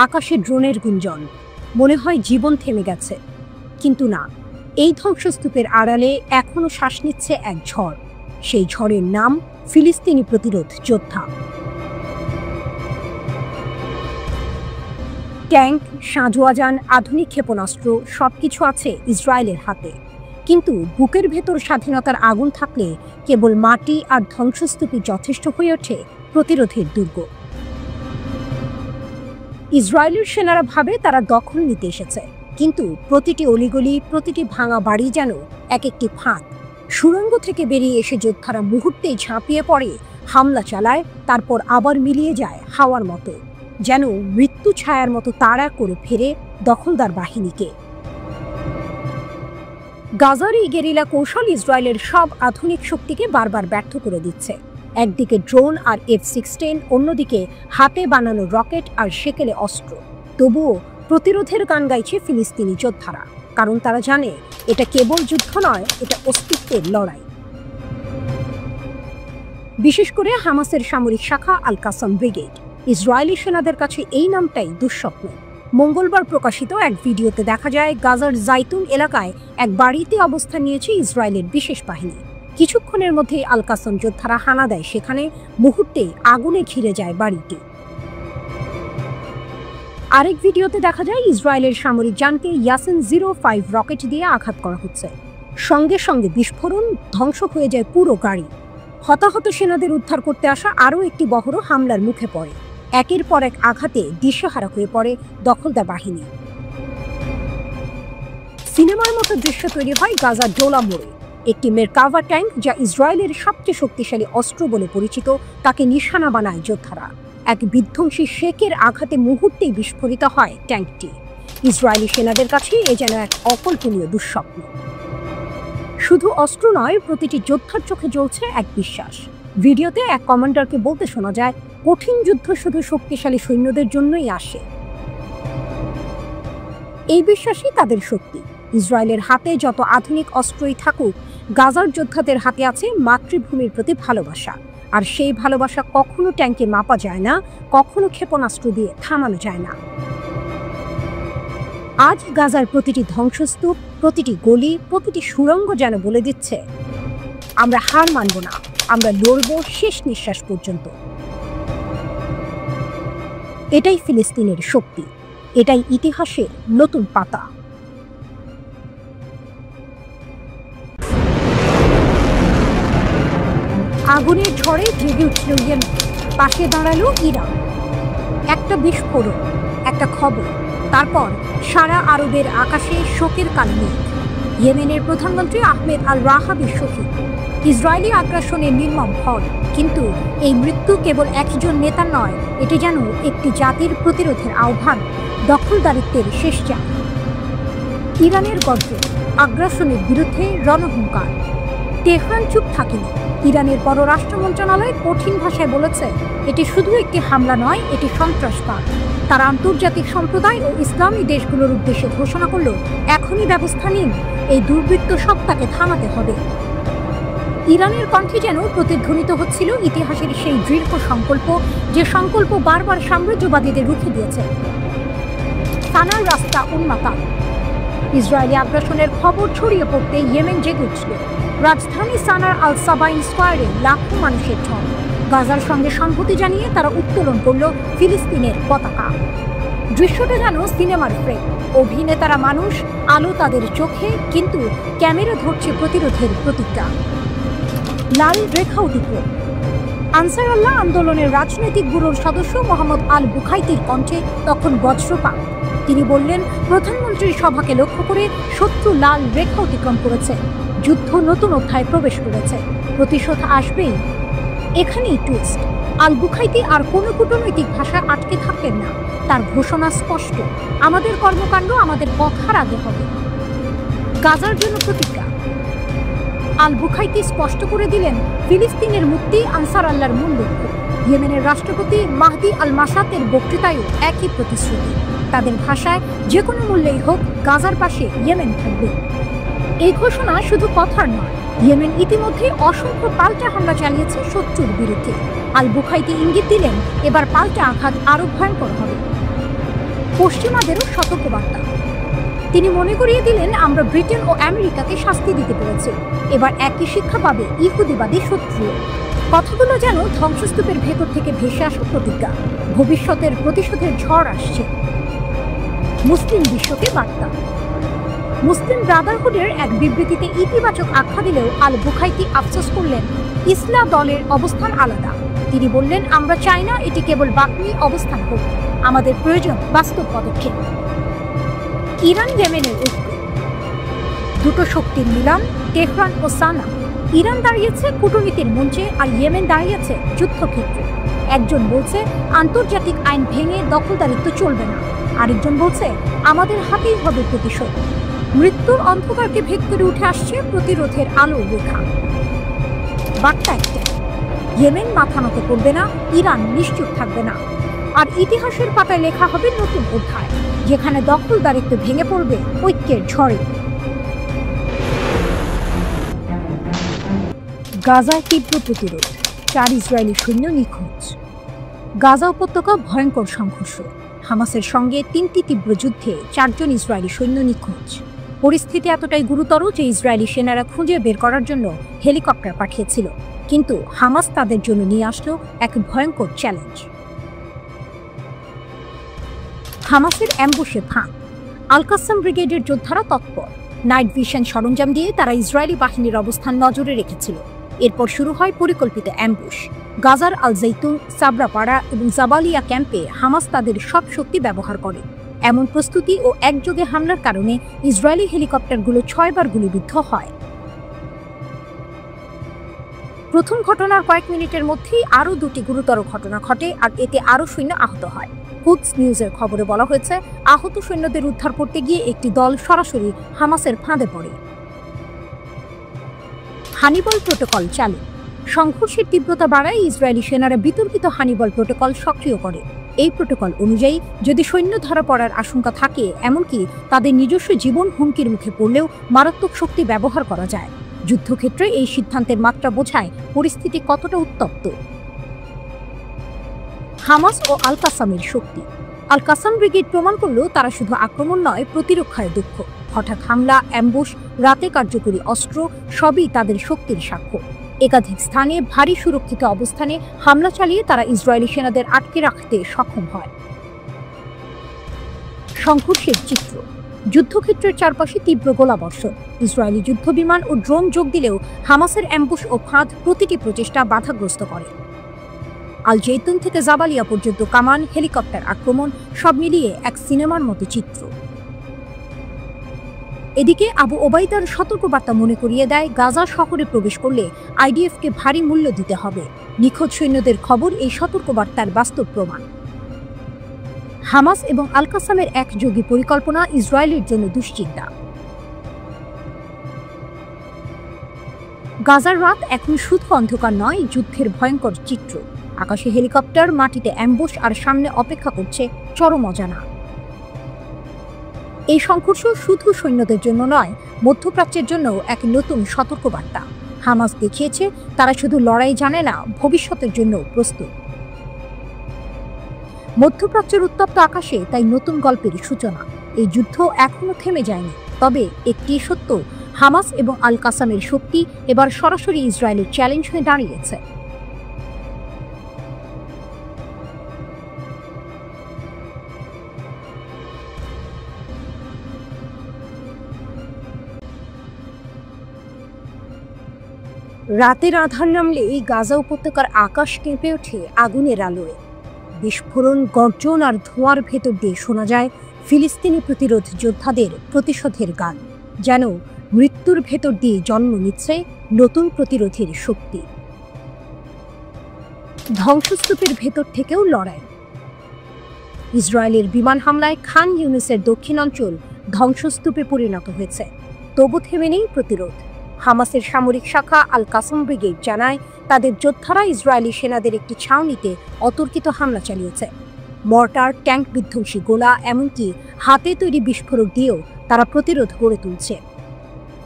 আকাশে ড্রোনের গুঞ্জন। মনে হয় জীবন থেমে গেছে, কিন্তু না। এই ধ্বংসস্তূপের আড়ালে এখনো শ্বাস নিচ্ছে এক ঝড়। সেই ঝড়ের নাম ফিলিস্তিনি প্রতিরোধ যোদ্ধা। ট্যাঙ্ক, সাঁজোয়াজান, আধুনিক ক্ষেপণাস্ত্র সবকিছু আছে ইসরায়েলের হাতে, কিন্তু বুকের ভেতর স্বাধীনতার আগুন থাকলে কেবল মাটি আর ধ্বংসস্তূপই যথেষ্ট হয়ে ওঠে প্রতিরোধের দুর্গ। ইসরায়েলের সেনারা ভাবে তারা দখল নিতে এসেছে, কিন্তু প্রতিটি অলিগলি, প্রতিটি ভাঙা বাড়ি যেন এক একটি ফাঁদ। সুড়ঙ্গ থেকে বেরিয়ে এসে যোদ্ধারা মুহূর্তেই ঝাঁপিয়ে পড়ে, হামলা চালায়, তারপর আবার মিলিয়ে যায় হাওয়ার মতো, যেন মৃত্যু ছায়ার মতো তাড়া করে ফেরে দখলদার বাহিনীকে। গাজার এই গেরিলা কৌশল ইসরায়েলের সব আধুনিক শক্তিকে বারবার ব্যর্থ করে দিচ্ছে। একদিকে ড্রোন আর F-16, অন্যদিকে হাতে বানানো রকেট আর সেকেলে অস্ত্র। তবুও প্রতিরোধের গান গাইছে ফিলিস্তিনি যোদ্ধারা, কারণ তারা জানে এটা কেবল যুদ্ধ নয়, এটা অস্তিত্বের লড়াই। বিশেষ করে হামাসের সামরিক শাখা আল কাসাম ব্রিগেড। ইসরায়েলি সেনাদের কাছে এই নামটাই দুঃস্বপ্ন। মঙ্গলবার প্রকাশিত এক ভিডিওতে দেখা যায় গাজার জাইতুন এলাকায় এক বাড়িতে অবস্থান নিয়েছে ইসরায়েলের বিশেষ বাহিনী। কিছুক্ষণের মধ্যেই আল কাসাম যোদ্ধারা হানা দেয় সেখানে, মুহূর্তেই আগুনে ঘিরে যায় বাড়িটি। আরেক ভিডিওতে দেখা যায় ইসরায়েলের সামরিক যানকে ইয়াসিন 05 রকেট দিয়ে আঘাত করা হচ্ছে। সঙ্গে সঙ্গে বিস্ফোরণ, ধ্বংস হয়ে যায় পুরো গাড়ি। হতাহত সেনাদের উদ্ধার করতে আসা আরও একটি বহরও হামলার মুখে পড়ে। একের পর এক আঘাতে দিশেহারা হয়ে পড়ে দখলদার বাহিনী। সিনেমার মতো দৃশ্য তৈরি হয় গাজার ডোলা মোড়ে। একটি মেরকাভা ট্যাঙ্ক, যা ইসরায়েলের সবচেয়ে শক্তিশালী অস্ত্র বলে পরিচিত, তাকে নিশানা বানায় যোদ্ধারা। এক বিধ্বংসী শেকের আঘাতে মুহূর্তেই বিস্ফোরিত হয় ট্যাঙ্কটি। ইসরায়েলি সেনাদের কাছে এ যেন এক অকল্পনীয় দুঃস্বপ্ন। শুধু অস্ত্র নয়, প্রতিটি যোদ্ধার চোখে জ্বলছে এক বিশ্বাস। ভিডিওতে এক কমান্ডারকে বলতে শোনা যায়, কঠিন যুদ্ধ শুধু শক্তিশালী সৈন্যদের জন্যই আসে। এই বিশ্বাসই তাদের শক্তি। ইসরায়েলের হাতে যত আধুনিক অস্ত্রই থাকুক, গাজার যোদ্ধাদের হাতে আছে মাতৃভূমির প্রতি ভালোবাসা। আর সেই ভালোবাসা কখনো ট্যাঙ্কে মাপা যায় না, কখনো ক্ষেপণাস্ত্র দিয়ে থামানো যায় না। আজ গাজার প্রতিটি ধ্বংসস্তূপ, প্রতিটি গলি, প্রতিটি সুড়ঙ্গ যেন বলে দিচ্ছে, আমরা হার মানব না, আমরা লড়ব শেষ নিঃশ্বাস পর্যন্ত। এটাই ফিলিস্তিনের শক্তি, এটাই ইতিহাসের নতুন পাতা। আগুনের ঝড়ে জেগে উঠল ইয়েমেন, পাশে দাঁড়ালো ইরান। একটা বিস্ফোরণ, একটা খবর, তারপর সারা আরবের আকাশে শোকের কালো। ইয়েমেনের প্রধানমন্ত্রী আহমেদ আল রাহাবি শহীদ, ইসরায়েলি আগ্রাসনের নির্মম ফল। কিন্তু এই মৃত্যু কেবল একজন নেতার নয়, এটি যেন একটি জাতির প্রতিরোধের আহ্বান, দখলদারিত্বের শেষ চাপ। ইরানের গর্জন, আগ্রাসনের বিরুদ্ধে রণহুঙ্কার। তেহরান চুপ থাকেনি। ইরানের পররাষ্ট্র মন্ত্রণালয় কঠিন ভাষায় বলেছে, এটি শুধু একটি হামলা নয়, এটি সন্ত্রাসবাদ। তারা আন্তর্জাতিক সম্প্রদায় ও ইসলামী দেশগুলোর উদ্দেশ্যে ঘোষণা করল, এখনই ব্যবস্থা নিন, এই দুর্বৃত্ত সত্তাকে থামাতে হবে। ইরানের কণ্ঠে যেন প্রতিধ্বনিত হচ্ছিল ইতিহাসের সেই দীর্ঘ সংকল্প, যে সংকল্প বারবার সাম্রাজ্যবাদীদের রুখে দিয়েছে। সানার রাস্তা উন্মাতাল। ইসরায়েলি আগ্রাসনের খবর ছড়িয়ে পড়তে ইয়েমেন জেগে উঠল। রাজধানী সানার আল সাবাইন স্কোয়ারে লাখো মানুষের ঢল। গাজার সঙ্গে সংহতি জানিয়ে তারা উত্তোলন করল ফিলিস্তিনের পতাকা। দৃশ্যটা যেন সিনেমার ফ্রেম। অভিনেতারা মানুষ, আলো তাদের চোখে, কিন্তু ক্যামেরা ধরছে প্রতিরোধের প্রতীকটা। লাল রেখা অতিক্রম। আনসার আল্লাহ আন্দোলনের রাজনৈতিক ব্যুরোর সদস্য মোহাম্মদ আল বুখাইতির কণ্ঠে তখন বজ্রপাত। তিনি বললেন, প্রধানমন্ত্রীর সভাকে লক্ষ্য করে শত্রু লাল রেখা অতিক্রম করেছে, যুদ্ধ নতুন অধ্যায়ে প্রবেশ করেছে, প্রতিশোধ আসবেই। এখানেই টুইস্ট। আল বুখাইতি আর কোনো কূটনৈতিক ভাষায় আটকে থাকলেন না। তার ঘোষণা স্পষ্ট, আমাদের কর্মকাণ্ড আমাদের কথার আগে হবে। গাজার জন্য প্রতিজ্ঞা। আল বুখাইতি স্পষ্ট করে দিলেন, ফিলিস্তিনের মুক্তি আনসার আল্লাহর মূল লক্ষ্য। ইয়েমেনের রাষ্ট্রপতি মাহদি আল মাসাতের বক্তৃতায়ও একই প্রতিশ্রুতি। তাদের ভাষায়, যে কোনো মূল্যেই হোক গাজার পাশে ইয়েমেন থাকবে। এই ঘোষণা শুধু কথার নয়, ইয়েমেন ইতিমধ্যে অসংখ্য পাল্টা হামলা চালিয়েছে শত্রুর বিরুদ্ধে। আল বুখাইতি ইঙ্গিত দিলেন, এবার পাল্টা আঘাত আরও ভয়ঙ্কর হবে। পশ্চিমাদেরও সতর্কবার্তা। তিনি মনে করিয়ে দিলেন, আমরা ব্রিটেন ও আমেরিকাকে শাস্তি দিতে পেরেছি, এবার একই শিক্ষা পাবে ইহুদিবাদী শত্রু। কথাগুলো যেন ধ্বংসস্তূপের ভেতর থেকে ভেসে আসা প্রতিজ্ঞা। ভবিষ্যতের প্রতিশোধের ঝড় আসছে। মুসলিম বিশ্বকে বার্তা। মুসলিম ব্রাদারহুডের এক বিবৃতিতে ইতিবাচক আখ্যা দিলেও আল বুখাইতি আফসোস করলেন, ইসলাম দলের অবস্থান আলাদা। তিনি বললেন, আমরা চাই না এটি কেবল বাকনি অবস্থান হোক, আমাদের প্রয়োজন বাস্তব পদক্ষেপ। ইরান ইয়েমেনের ঐক্য। দুটো শক্তির মিলন, তেহরান ও সানা। ইরান দাঁড়িয়েছে কূটনীতির মঞ্চে, আর ইয়েমেন দাঁড়িয়েছে যুদ্ধক্ষেত্রে। একজন বলছে, আন্তর্জাতিক আইন ভেঙে দখলদারিত্ব চলবে না। আরেকজন বলছে, আমাদের হাতেই হবে প্রতিশোধ। মৃত্যুর অন্ধকারকে ভেদ করে উঠে আসছে প্রতিরোধের আলোর রেখা। বার্তা একটাই, ইয়েমেন মাথা নত করবে না, ইরান নিশ্চুপ থাকবে না। আর ইতিহাসের পাতায় লেখা হবে নতুন অধ্যায়, যেখানে দখলদারিত্ব ভেঙে পড়বে ঐক্যের ঝড়ে। গাজায় তীব্র প্রতিরোধ, 4 ইসরায়েলি সৈন্য নিখোঁজ। গাজা উপত্যকা ভয়ঙ্কর সংঘর্ষ, হামাসের সঙ্গে 3টি তীব্র যুদ্ধে 4 জন ইসরায়েলি সৈন্য নিখোঁজ। পরিস্থিতি এতটাই গুরুতর যে ইসরায়েলি সেনারা খুঁজে বের করার জন্য হেলিকপ্টার পাঠিয়েছিল, কিন্তু হামাস তাদের জন্য নিয়ে আসলো এক ভয়ঙ্কর চ্যালেঞ্জ। হামাসের অ্যাম্বুশে ফাঁদ, আল কাসাম ব্রিগেডের যোদ্ধারা তৎপর। নাইট ভিশন সরঞ্জাম দিয়ে তারা ইসরায়েলি বাহিনীর অবস্থান নজরে রেখেছিল। এরপর শুরু হয় পরিকল্পিত অ্যাম্বুশ। গাজার আল জৈতুন, সাবরাপাড়া এবং জাবালিয়া ক্যাম্পে হামাস তাদের সব শক্তি ব্যবহার করে। এমন প্রস্তুতি ও একযোগে হামলার কারণে ইসরায়েলি হেলিকপ্টারগুলো 6 বার গুলিবিদ্ধ হয়। প্রথম ঘটনার কয়েক মিনিটের মধ্যেই আরও 2টি গুরুতর ঘটনা ঘটে, আর এতে আরও সৈন্য আহত হয়। কুদস নিউজের খবরে বলা হয়েছে, আহত সৈন্যদের উদ্ধার করতে গিয়ে একটি দল সরাসরি হামাসের ফাঁদে পড়ে। হানিবল প্রোটোকল চালু, সংঘর্ষের তীব্রতা বাড়ায় ইসরায়েলি সেনারা বিতর্কিত হানিবল প্রোটোকল সক্রিয় করে। এই প্রোটোকল অনুযায়ী যদি সৈন্য ধরা পড়ার আশঙ্কা থাকে, এমনকি তাদের নিজস্ব জীবন হুমকির মুখে পড়লেও মারাত্মক শক্তি ব্যবহার করা যায়। যুদ্ধক্ষেত্রে এই সিদ্ধান্তের মাত্রা বোঝায় পরিস্থিতি কতটা উত্তপ্ত। হামাস ও আল কাসামের শক্তি, আল কাসাম ব্রিগেড প্রমাণ করলেও তারা শুধু আক্রমণ নয়, প্রতিরক্ষায় দক্ষ। হঠাৎ হামলা, অ্যাম্বুশ, রাতে কার্যকরী অস্ত্র সবই তাদের শক্তির সাক্ষ্য। একাধিক স্থানে ভারী সুরক্ষিত অবস্থানে হামলা চালিয়ে তারা ইসরায়েলি সেনাদের আটকে রাখতে সক্ষম হয়। সংঘর্ষের চিত্র, যুদ্ধক্ষেত্রের চারপাশে তীব্র গোলাবর্ষণ। ইসরায়েলি যুদ্ধবিমান ও ড্রোন যোগ দিলেও হামাসের অ্যাম্বুশ ও ফাঁদ প্রতিটি প্রচেষ্টা বাধাগ্রস্ত করে। আল জৈতুন থেকে জাবালিয়া পর্যন্ত কামান, হেলিকপ্টার আক্রমণ, সব মিলিয়ে এক সিনেমার মতো চিত্র। এদিকে আবু ওবাইদার সতর্কবার্তা মনে করিয়ে দেয়, গাজা শহরে প্রবেশ করলে আইডিএফকে ভারী মূল্য দিতে হবে। নিখোঁজ সৈন্যদের খবর এই সতর্কবার্তার বাস্তব প্রমাণ। হামাস এবং আল কাসামের একযোগী পরিকল্পনা ইসরায়েলের জন্য দুশ্চিন্তা। গাজার রাত এখন শুধু অন্ধকার নয়, যুদ্ধের ভয়ঙ্কর চিত্র। আকাশে হেলিকপ্টার, মাটিতে অ্যাম্বুশ, আর সামনে অপেক্ষা করছে চরম অজানা। এই সংঘর্ষ শুধু সৈন্যদের জন্য নয়, মধ্যপ্রাচ্যের জন্য এক নতুন সতর্কবার্তা। হামাস দেখিয়েছে তারা শুধু লড়াই জানে না, ভবিষ্যতের জন্য প্রস্তুত। মধ্যপ্রাচ্যের উত্তপ্ত আকাশে তাই নতুন গল্পের সূচনা। এই যুদ্ধ এখনো থেমে যায়নি, তবে একটি সত্য, হামাস এবং আল কাসামের শক্তি এবার সরাসরি ইসরায়েলের চ্যালেঞ্জ হয়ে দাঁড়িয়েছে। রাতের আধার নামলে এই গাজা উপত্যকার আকাশ কেঁপে ওঠে আগুনের আলোয়। বিস্ফোরণ, গর্জন আর ধোঁয়ার ভেতর দিয়ে শোনা যায় ফিলিস্তিনি প্রতিরোধ যোদ্ধাদের প্রতিশোধের গান, যেন মৃত্যুর ভেতর দিয়ে জন্ম নিচ্ছে নতুন প্রতিরোধের শক্তি। ধ্বংসস্তূপের ভেতর থেকেও লড়াই। ইসরায়েলের বিমান হামলায় খান ইউনিসের দক্ষিণাঞ্চল ধ্বংসস্তূপে পরিণত হয়েছে, তবু থেমে নেই প্রতিরোধ। হামাসের সামরিক শাখা আল কাসাম ব্রিগেড জানায়, তাদের যোদ্ধারা ইসরায়েলি সেনাদের একটি ছাউনিতে অতর্কিত হামলা চালিয়েছে। মর্টার, ট্যাঙ্ক বিধ্বংসী গোলা, এমনকি হাতে তৈরি বিস্ফোরক দিয়েও তারা প্রতিরোধ গড়ে তুলছে।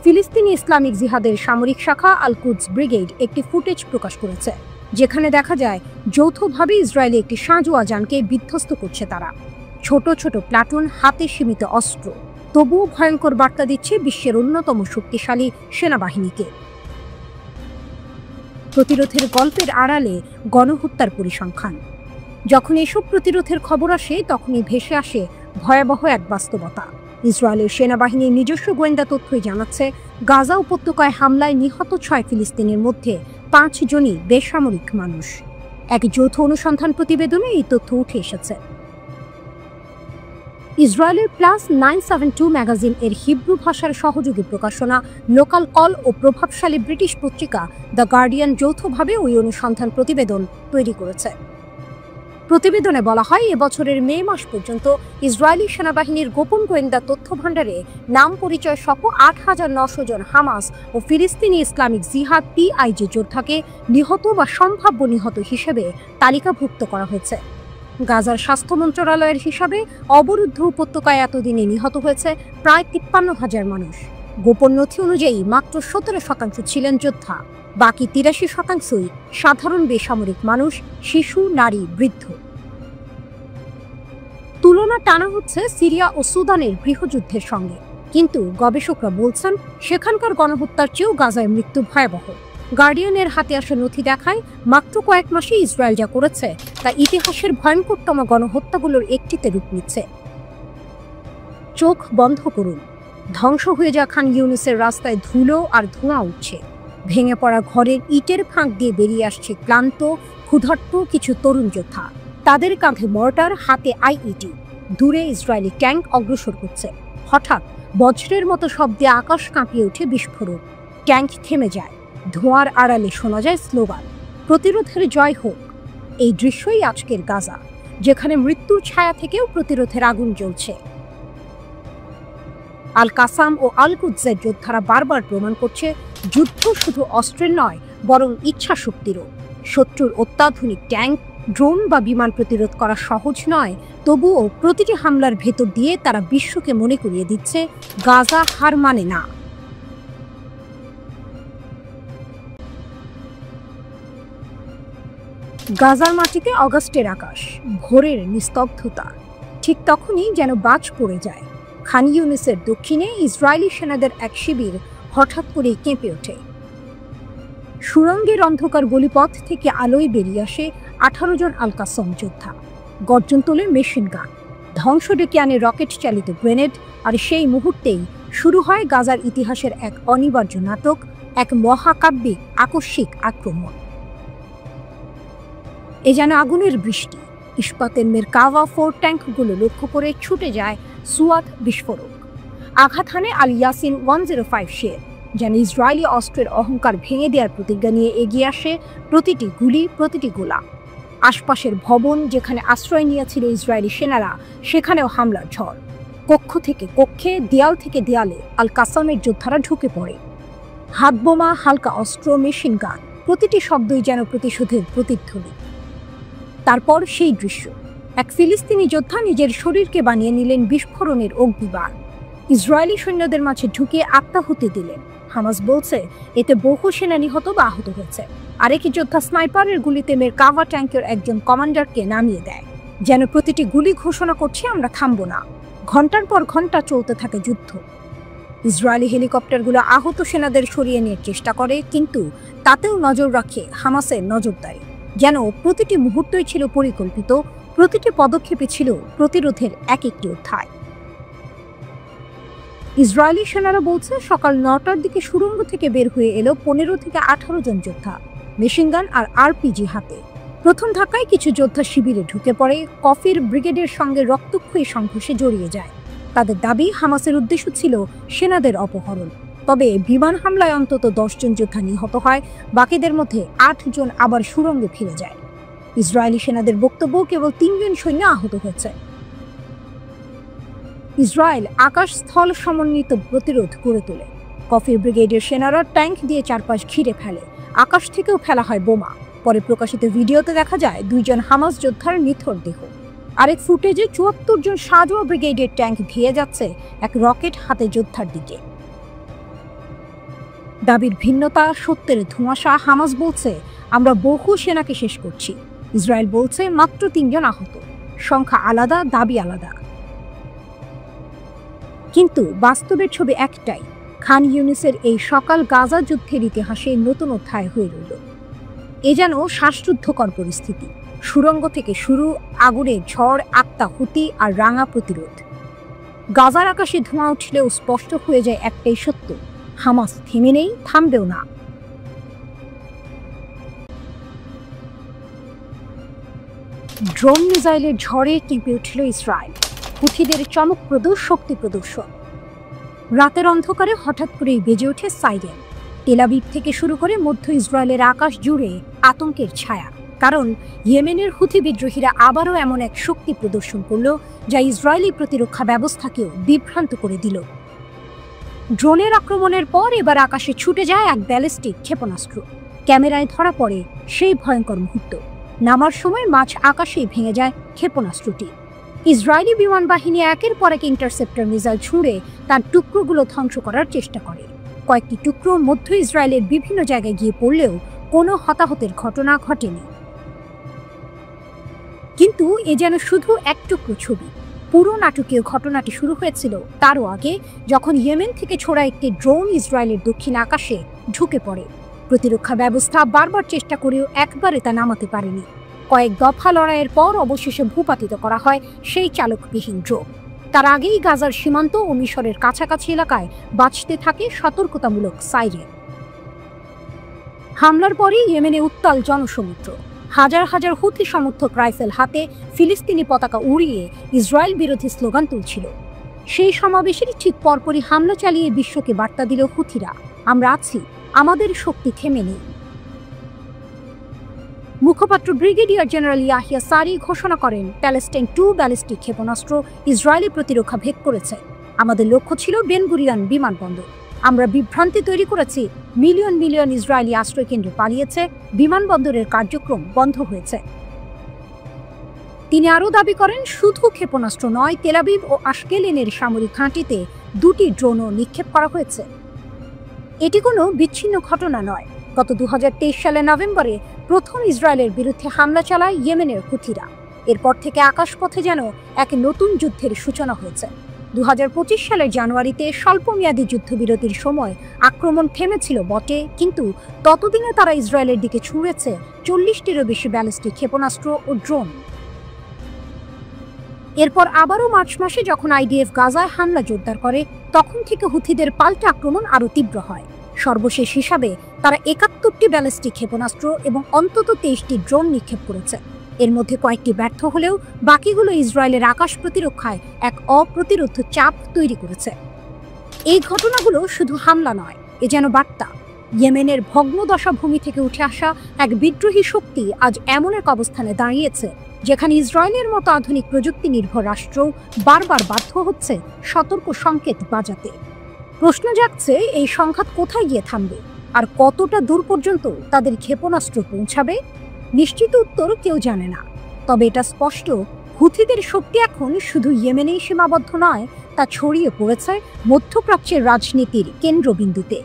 ফিলিস্তিনি ইসলামিক জিহাদের সামরিক শাখা আল কুদস ব্রিগেড একটি ফুটেজ প্রকাশ করেছে, যেখানে দেখা যায় যৌথভাবে ইসরায়েলি একটি সাঁজোয়া যানকে বিধ্বস্ত করছে তারা। ছোট ছোট প্লাটুন, হাতে সীমিত অস্ত্র, তবুও ভয়ঙ্কর বার্তা দিচ্ছে বিশ্বের অন্যতম শক্তিশালী সেনাবাহিনীকে। প্রতিরোধের গল্পের আড়ালে গণহত্যার পরিসংখ্যান। যখন এসব প্রতিরোধের খবর আসে, তখনই ভেসে আসে ভয়াবহ এক বাস্তবতা। ইসরায়েলের সেনাবাহিনীর নিজস্ব গোয়েন্দা তথ্যই জানাচ্ছে, গাজা উপত্যকায় হামলায় নিহত 6 ফিলিস্তিনের মধ্যে 5 জনই বেসামরিক মানুষ। এক যৌথ অনুসন্ধান প্রতিবেদনে এই তথ্য উঠে এসেছে। ইসরায়েলের +972 ম্যাগাজিন এর হিব্রু ভাষার সহযোগী প্রকাশনা লোকাল কল ও প্রভাবশালী ব্রিটিশ পত্রিকা দ্য গার্ডিয়ান যৌথভাবে ওই অনুসন্ধান প্রতিবেদন তৈরি করেছে। প্রতিবেদনে বলা হয়, এবছরের মে মাস পর্যন্ত ইসরায়েলি সেনাবাহিনীর গোপন গোয়েন্দা তথ্য ভাণ্ডারে নাম পরিচয় সহ ৮,৯০০ জন হামাস ও ফিলিস্তিনি ইসলামিক জিহাদ পিআইজি যোদ্ধাকে নিহত বা সম্ভাব্য নিহত হিসেবে তালিকাভুক্ত করা হয়েছে। গাজার স্বাস্থ্য মন্ত্রণালয়ের হিসাবে অবরুদ্ধ উপত্যকায় এতদিনে নিহত হয়েছে প্রায় ৫৩,০০০ মানুষ। গোপন নথি অনুযায়ী মাত্র ১৭% ছিলেন যোদ্ধা, বাকি ৮৩%ই সাধারণ বেসামরিক মানুষ, শিশু, নারী, বৃদ্ধ। তুলনা টানা হচ্ছে সিরিয়া ও সুদানের গৃহযুদ্ধের সঙ্গে, কিন্তু গবেষকরা বলছেন সেখানকার গণহত্যার চেয়েও গাজায় মৃত্যু ভয়াবহ। গার্ডিয়ানের হাতে আসা নথি দেখায় মাত্র কয়েক মাসে ইসরায়েল যা করেছে তা ইতিহাসের ভয়ঙ্করতম গণহত্যাগুলোর একটিতে রূপ নিচ্ছে। চোখ বন্ধ করুন, ধ্বংস হয়ে যাওয়া খান ইউনিসের রাস্তায় ধুলো আর ধোঁয়া উঠছে। ভেঙে পড়া ঘরের ইটের ফাঁক দিয়ে বেরিয়ে আসছে ক্লান্ত, ক্ষুধার্ত কিছু তরুণ যোদ্ধা। তাদের কাঁধে মর্টার, হাতে আইইডি। দূরে ইসরায়েলি ট্যাঙ্ক অগ্রসর হচ্ছে। হঠাৎ বজ্রের মতো শব্দে আকাশ কাঁপিয়ে ওঠে বিস্ফোরণ। ট্যাঙ্ক থেমে যায়, ধোঁয়ার আড়ালে শোনা যায় স্লোগান, প্রতিরোধের জয় হোক। এই দৃশ্যই আজকের গাজা, যেখানে মৃত্যুর ছায়া থেকেও প্রতিরোধের আগুন জ্বলছে। আল কাসাম ও আল কুদসের যোদ্ধারা বারবার প্রমাণ করছে যুদ্ধ শুধু অস্ত্রের নয়, বরং ইচ্ছা শক্তিরও। শত্রুর অত্যাধুনিক ট্যাঙ্ক, ড্রোন বা বিমান প্রতিরোধ করা সহজ নয়, তবুও প্রতিটি হামলার ভেতর দিয়ে তারা বিশ্বকে মনে করিয়ে দিচ্ছে গাজা হার মানে না। গাজার মাটিতে অগাস্টের আকাশ, ভোরের নিস্তব্ধতা। ঠিক তখনই যেন বাজ পড়ে যায়। খান ইউনিসের দক্ষিণে ইসরায়েলি সেনাদের এক শিবির হঠাৎ করেই কেঁপে ওঠে। সুড়ঙ্গের অন্ধকার গলিপথ থেকে আলোয় বেরিয়ে আসে 18 জন আল কাসাম যোদ্ধা। গর্জন তোলে মেশিন গান, ধ্বংস ডেকে আনে রকেট চালিত গ্রেনেড। আর সেই মুহূর্তেই শুরু হয় গাজার ইতিহাসের এক অনিবার্য নাটক, এক মহাকাব্যিক আকস্মিক আক্রমণ। এ যেন আগুনের বৃষ্টি। ইস্পাতের মেরকাভা 4 ট্যাঙ্কগুলো লক্ষ্য করে ছুটে যায় সুয়াদ বিস্ফোরক। আঘাত হানে আল ইয়াসিন 105 শেল, যেন ইসরায়েলি অস্ত্রের অহংকার ভেঙে দেওয়ার প্রতিজ্ঞা নিয়ে এগিয়ে আসে প্রতিটি গুলি, প্রতিটি গোলা। আশপাশের ভবন, যেখানে আশ্রয় নিয়েছিল ইসরায়েলি সেনারা, সেখানেও হামলার ঝড়। কক্ষ থেকে কক্ষে, দেয়াল থেকে দেয়ালে আল কাসামের যোদ্ধারা ঢুকে পড়ে। হাতবোমা, হালকা অস্ত্র, মেশিন গান, প্রতিটি শব্দই যেন প্রতিশোধের প্রতিধ্বনি। তারপর সেই দৃশ্য, এক ফিলিস্তিনি যোদ্ধা নিজের শরীরকে বানিয়ে নিলেন বিস্ফোরণের অগ্নিবাণ। ইসরায়েলি সৈন্যদের মাঝে ঢুকে আত্মাহুতি দিলেন। হামাস বলছে এতে বহু সেনা নিহত বা আহত হয়েছে। আরেক যোদ্ধা স্নাইপারের গুলিতে মেরকাভা ট্যাঙ্কের একজন কমান্ডারকে নামিয়ে দেয়, যেন প্রতিটি গুলি ঘোষণা করছে আমরা থামব না। ঘন্টার পর ঘন্টা চলতে থাকে যুদ্ধ। ইসরায়েলি হেলিকপ্টারগুলো আহত সেনাদের সরিয়ে নেওয়ার চেষ্টা করে, কিন্তু তাতেও নজর রাখে হামাসের নজরদারি। যেন প্রতিটি মুহূর্তই ছিল পরিকল্পিত, প্রতিটি পদক্ষেপে ছিল প্রতিরোধের এক একটি অধ্যায়। ইসরায়েলি সেনারা বলছে সকাল 9টার দিকে সুড়ঙ্গ থেকে বের হয়ে এলো 15 থেকে 18 জন যোদ্ধা, মেশিনগান আর আরপিজি হাতে। প্রথম ধাক্কায় কিছু যোদ্ধা শিবিরে ঢুকে পড়ে, কফির ব্রিগেডের সঙ্গে রক্তক্ষয়ী সংঘর্ষে জড়িয়ে যায়। তাদের দাবি হামাসের উদ্দেশ্য ছিল সেনাদের অপহরণ। তবে বিমান হামলায় অন্তত 10 জন যোদ্ধা নিহত হয়, বাকিদের মধ্যে 8 জন আবার সুড়ঙ্গে ফিরে যায়। ইসরায়েলি সেনাদের বক্তব্য কেবল 3 জন সৈন্য আহত হয়েছে। ইসরায়েল আকাশ স্থল সমন্বিত প্রতিরোধ গড়ে তোলে। কফির ব্রিগেডের সেনারা ট্যাঙ্ক দিয়ে চারপাশ ঘিরে ফেলে, আকাশ থেকেও ফেলা হয় বোমা। পরে প্রকাশিত ভিডিওতে দেখা যায় 2 জন হামাস যোদ্ধার নিথর দেহ। আরেক ফুটেজে 74 জন সাজোয়া ব্রিগেডের ট্যাঙ্ক ধেয়ে যাচ্ছে এক রকেট হাতে যোদ্ধার দিকে। দাবির ভিন্নতা, সত্যের ধোঁয়াশা। হামাস বলছে আমরা বহু সেনাকে শেষ করছি, ইসরায়েল বলছে মাত্র 3 জন আহত। সংখ্যা আলাদা, দাবি আলাদা, কিন্তু বাস্তবের ছবি একটাই। খান ইউনিসের এই সকাল গাজা যুদ্ধের ইতিহাসে নতুন অধ্যায় হয়ে রইল। এ যেন শ্বাসরুদ্ধকর পরিস্থিতি। সুড়ঙ্গ থেকে শুরু, আগুনের ঝড়, আত্মাহুতি আর রাঙা প্রতিরোধ। গাজার আকাশে ধোঁয়া উঠলেও স্পষ্ট হয়ে যায় একটাই সত্য, হামাস থেমে নেই, থামবেও না। ড্রোন মিসাইলের ঝড়ে কেঁপে উঠল ইসরায়েল, হুথিদের চমকপ্রদ শক্তি প্রদর্শন। রাতের অন্ধকারে হঠাৎ করেই বেজে ওঠে সাইরেন। তেল আবিব থেকে শুরু করে মধ্য ইসরায়েলের আকাশ জুড়ে আতঙ্কের ছায়া। কারণ ইয়েমেনের হুথি বিদ্রোহীরা আবারও এমন এক শক্তি প্রদর্শন করল যা ইসরায়েলি প্রতিরক্ষা ব্যবস্থাকেও বিভ্রান্ত করে দিল। ড্রোনের আক্রমণের পর এবার আকাশে ছুটে যায় এক ব্যালিস্টিক ক্ষেপণাস্ত্র। ক্যামেরায় ধরা পড়ে সেই ভয়ঙ্কর মুহূর্ত। নামার সময় মাঝ আকাশেই ভেঙে যায় ক্ষেপণাস্ত্রটি। ইসরায়েলি বিমান বাহিনী একের পর এক ইন্টারসেপ্টর মিসাইল ছুঁড়ে তার টুকরোগুলো ধ্বংস করার চেষ্টা করে। কয়েকটি টুকরো মধ্য ইসরায়েলের বিভিন্ন জায়গায় গিয়ে পড়লেও কোনো হতাহতের ঘটনা ঘটেনি। কিন্তু এ যেন শুধু এক টুকরো ছবি। পুরো নাটকীয় ঘটনাটি শুরু হয়েছিল তারও আগে, যখন ইয়েমেন থেকে ছোড়া একটি ড্রোন ইসরায়েলের দক্ষিণ আকাশে ঢুকে পড়ে। প্রতিরক্ষা ব্যবস্থা বারবার চেষ্টা করেও একবারে তা নামাতে পারেনি। কয়েক দফা লড়াইয়ের পর অবশেষে ভূপাতিত করা হয় সেই চালকবিহীন ড্রোন। তার আগেই গাজার সীমান্ত ও মিশরের কাছাকাছি এলাকায় বাজতে থাকে সতর্কতামূলক সাইরেন। হামলার পরই ইয়েমেনে উত্তাল জনসমুদ্র। হাজার হাজার হুথি সমর্থক রাইফেল হাতে ফিলিস্তিনি পতাকা উড়িয়ে ইসরায়েল বিরোধী স্লোগান তুলছিল। সেই সমাবেশের ঠিক পরপরই হামলা চালিয়ে বিশ্বকে বার্তা দিল হুথিরা, আমরা আছি, আমাদের শক্তি থেমে নেই। মুখপাত্র ব্রিগেডিয়ার জেনারেল ইয়াহিয়া সারি ঘোষণা করেন, প্যালেস্টাইন 2 ব্যালিস্টিক ক্ষেপণাস্ত্র ইসরায়েলি প্রতিরক্ষা ভেদ করেছে। আমাদের লক্ষ্য ছিল বেন গুরিয়ন বিমানবন্দর। আমরা বিভ্রান্তি তৈরি করেছি, মিলিয়ন মিলিয়ন ইসরায়েলি আশ্রয়কেন্দ্রে পালিয়েছে, বিমানবন্দরের কার্যক্রম বন্ধ হয়েছে। তিনি আরও দাবি করেন, শুধু ক্ষেপণাস্ত্র নয়, তেল আবিব ও আশকেলনের সামরিক ঘাঁটিতে 2টি ড্রোনও নিক্ষেপ করা হয়েছে। এটি কোনো বিচ্ছিন্ন ঘটনা নয়। গত 2023 সালের নভেম্বরে প্রথম ইসরায়েলের বিরুদ্ধে হামলা চালায় ইয়েমেনের হুথিরা। এরপর থেকে আকাশপথে যেন এক নতুন যুদ্ধের সূচনা হয়েছে। 2025 সালের জানুয়ারিতে স্বল্পমেয়াদী যুদ্ধবিরতির সময় আক্রমণ থেমেছিল বটে, কিন্তু ততদিনে তারা ইসরায়েলের দিকে ছুঁড়েছে 40টিরও বেশি ব্যালিস্টিক ক্ষেপণাস্ত্র ও ড্রোন। এরপর আবারও মার্চ মাসে যখন আইডিএফ গাজায় হামলা জোরদার করে, তখন থেকে হুথিদের পাল্টা আক্রমণ আরও তীব্র হয়। সর্বশেষ হিসাবে তারা 71টি ব্যালিস্টিক ক্ষেপণাস্ত্র এবং অন্তত 23টি ড্রোন নিক্ষেপ করেছে। এর মধ্যে কয়েকটি ব্যর্থ হলেও বাকিগুলো ইসরায়েলের আকাশ প্রতিরক্ষায় এক অপ্রতিরোধ্য চাপ তৈরি করেছে। এই ঘটনাগুলো শুধু হামলা নয়, এ যেন বার্তা। ইয়েমেনের ভগ্নদশা ভূমি থেকে উঠে আসা এক বিদ্রোহী শক্তি আজ এমন এক অবস্থানে দাঁড়িয়েছে যেখানে ইসরায়েলের মতো আধুনিক প্রযুক্তি নির্ভর রাষ্ট্রও বারবার বাধ্য হচ্ছে সতর্ক সংকেত বাজাতে। প্রশ্ন জাগছে, এই সংঘাত কোথায় গিয়ে থামবে আর কতটা দূর পর্যন্ত তাদের ক্ষেপণাস্ত্র পৌঁছাবে? নিশ্চিত উত্তর কেউ জানে না। তবে এটা স্পষ্ট, হুথিদের শক্তি এখন শুধু ইয়েমেনেই সীমাবদ্ধ নয়, তা ছড়িয়ে পড়েছে মধ্যপ্রাচ্যের রাজনীতির কেন্দ্রবিন্দুতে।